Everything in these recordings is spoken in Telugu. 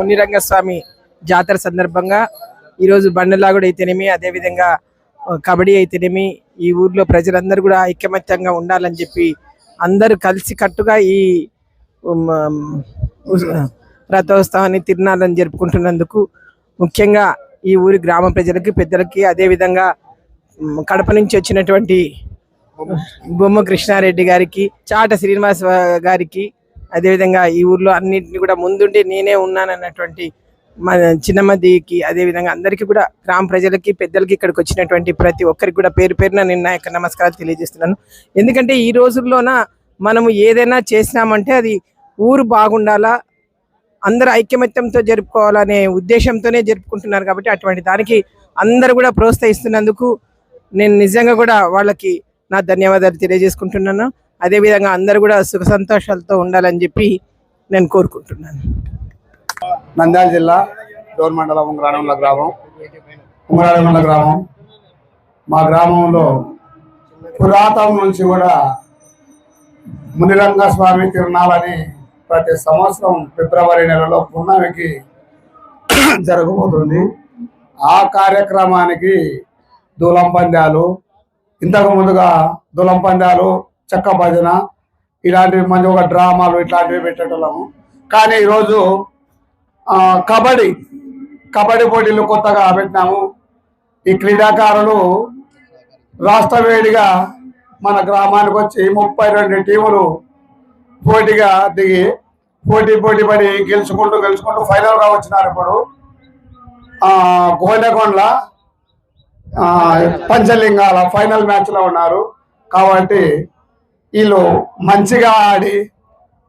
మునిరంగస్వామి జాతర సందర్భంగా ఈరోజు బండలాగుడు అయితేనేమి, అదేవిధంగా కబడ్డీ అయితేనేమి, ఈ ఊర్లో ప్రజలందరూ కూడా ఐకమత్యంగా ఉండాలని చెప్పి అందరూ కలిసి కట్టుగా ఈ రథోత్సవాన్ని తిరునాళ్ళని జరుపుకుంటున్నందుకు ముఖ్యంగా ఈ ఊరి గ్రామ ప్రజలకి, పెద్దలకి, అదేవిధంగా కడప నుంచి వచ్చినటువంటి బొమ్మ కృష్ణారెడ్డి గారికి, చాట శ్రీనివాస్ గారికి, అదేవిధంగా ఈ ఊర్లో అన్నింటినీ కూడా ముందుండి నేనే ఉన్నానన్నటువంటి మా చిన్నమ్మదికి, అదేవిధంగా అందరికీ కూడా గ్రామ ప్రజలకి, పెద్దలకి, ఇక్కడికి వచ్చినటువంటి ప్రతి ఒక్కరికి కూడా పేరు పేరున నేను నా యొక్క నమస్కారాలు తెలియజేస్తున్నాను. ఎందుకంటే ఈ రోజుల్లోన మనము ఏదైనా చేసినామంటే అది ఊరు బాగుండాలా, అందరూ ఐక్యమత్యంతో జరుపుకోవాలనే ఉద్దేశంతోనే జరుపుకుంటున్నారు. కాబట్టి అటువంటి దానికి అందరూ కూడా ప్రోత్సహిస్తున్నందుకు నేను నిజంగా కూడా వాళ్ళకి నా ధన్యవాదాలు తెలియజేసుకుంటున్నాను. అదేవిధంగా అందరూ కూడా సుఖ సంతోషాలతో ఉండాలని చెప్పి నేను కోరుకుంటున్నాను. నంద్యాల జిల్లా డోర్ మండలం ఉంగరాడెంల గ్రామం. మా గ్రామంలో పురాతనం నుంచి కూడా మునిరంగస్వామి తిరునాళ్ళని ప్రతి సంవత్సరం ఫిబ్రవరి నెలలో పున్నమికి జరగబోతుంది. ఆ కార్యక్రమానికి దూలం పందాలు, ఇంతకు ముందుగా దూలం పందాలు, చెక్క భజన ఇలాంటివి మంచి ఒక డ్రామాలు ఇట్లాంటివి పెట్టేటోళ్ళము. కానీ ఈరోజు కబడ్డీ పోటీలు కొత్తగా పెట్టినాము. ఈ క్రీడాకారులు రాష్ట్ర వేడిగా మన గ్రామానికి వచ్చి 32 టీములు పోటీగా దిగి పోటీ పడి గెలుచుకుంటూ ఫైనల్గా వచ్చినారు. ఇప్పుడు గోనెకొండల పంచలింగాల ఫైనల్ మ్యాచ్లో ఉన్నారు. కాబట్టి వీళ్ళు మంచిగా ఆడి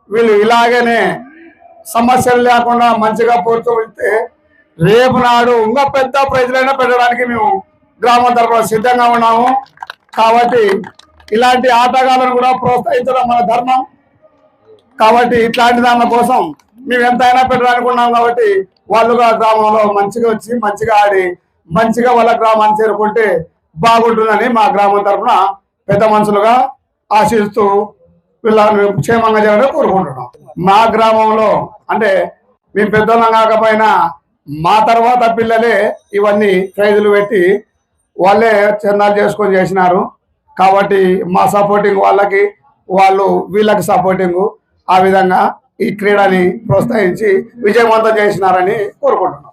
వీళ్ళు ఇలాగనే సమస్యలు లేకుండా మంచిగా పోర్చుకుంటే రేపు నాడు ఇంకా పెద్ద ప్రైజ్లైనా పెట్టడానికి మేము గ్రామం తరఫున సిద్ధంగా ఉన్నాము. కాబట్టి ఇలాంటి ఆటగాళ్ళను కూడా ప్రోత్సహించడం మన ధర్మం. కాబట్టి ఇట్లాంటి దాని కోసం మేము ఎంతైనా పెట్టడానికి ఉన్నాం. కాబట్టి వాళ్ళుగా గ్రామంలో మంచిగా వచ్చి మంచిగా ఆడి మంచిగా వాళ్ళ గ్రామాన్ని చేరుకుంటే బాగుంటుందని మా గ్రామం తరఫున పెద్ద మనుషులుగా ఆశిస్తూ వీళ్ళని క్షేమంగా జరగడం కోరుకుంటున్నాం. మా గ్రామంలో అంటే మేము పెద్దోళ్ళం కాకపోయినా మా తర్వాత పిల్లలే ఇవన్నీ ప్రైజులు పెట్టి వాళ్ళే చందాలు చేసుకొని చేసినారు. కాబట్టి మా సపోర్టింగ్ వాళ్ళకి, వాళ్ళు వీళ్ళకి సపోర్టింగ్, ఆ విధంగా ఈ క్రీడని ప్రోత్సహించి విజయవంతం చేసినారని కోరుకుంటున్నాం.